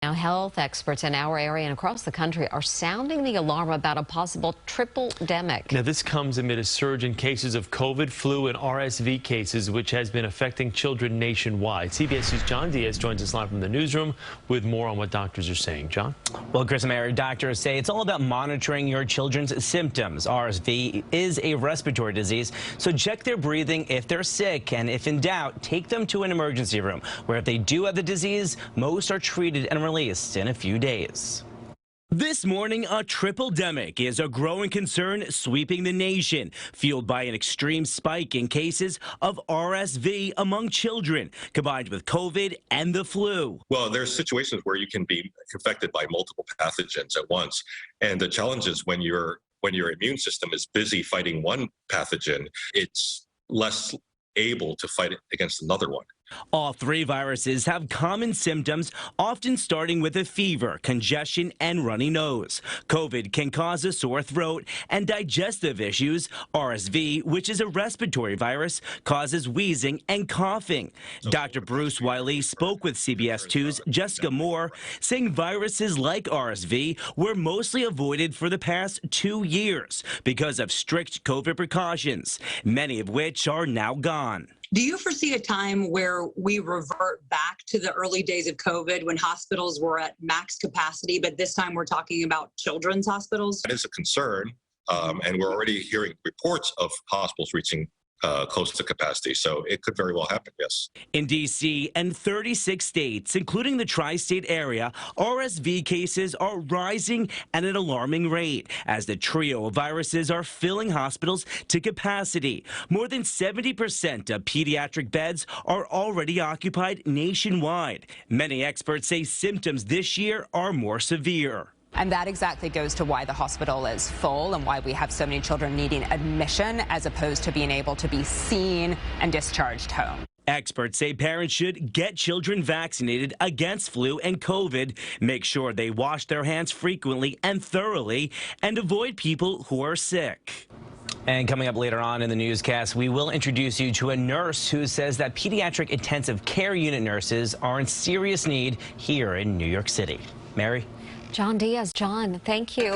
Now, health experts in our area and across the country are sounding the alarm about a possible tripledemic. Now, this comes amid a surge in cases of COVID, flu, and RSV cases, which has been affecting children nationwide. CBS News' John Diaz joins us live from the newsroom with more on what doctors are saying. John? Well, Chris and Mary, doctors say it's all about monitoring your children's symptoms. RSV is a respiratory disease, so check their breathing if they're sick, and if in doubt, take them to an emergency room, where if they do have the disease, most are treated and released in a few days. This morning, a tripledemic is a growing concern sweeping the nation, fueled by an extreme spike in cases of RSV among children, combined with COVID and the flu. Well, there's situations where you can be infected by multiple pathogens at once. And the challenge is when your immune system is busy fighting one pathogen, it's less able to fight against another one. All three viruses have common symptoms, often starting with a fever, congestion, and runny nose. COVID can cause a sore throat and digestive issues. RSV, which is a respiratory virus, causes wheezing and coughing. Dr. Bruce Wiley spoke with CBS 2's Jessica Moore, saying viruses like RSV were mostly avoided for the past 2 years because of strict COVID precautions, many of which are now gone. Do you foresee a time where we revert back to the early days of COVID when hospitals were at max capacity, but this time we're talking about children's hospitals? That is a concern, and we're already hearing reports of hospitals reaching close to capacity, so it could very well happen, yes. In D.C. and 36 states, including the tri-state area, RSV cases are rising at an alarming rate as the trio of viruses are filling hospitals to capacity. More than 70% of pediatric beds are already occupied nationwide. Many experts say symptoms this year are more severe. And that exactly goes to why the hospital is full and why we have so many children needing admission as opposed to being able to be seen and discharged home. Experts say parents should get children vaccinated against flu and COVID, make sure they wash their hands frequently and thoroughly, and avoid people who are sick. And coming up later on in the newscast, we will introduce you to a nurse who says that pediatric intensive care unit nurses are in serious need here in New York City. Mary? John Diaz. John, thank you.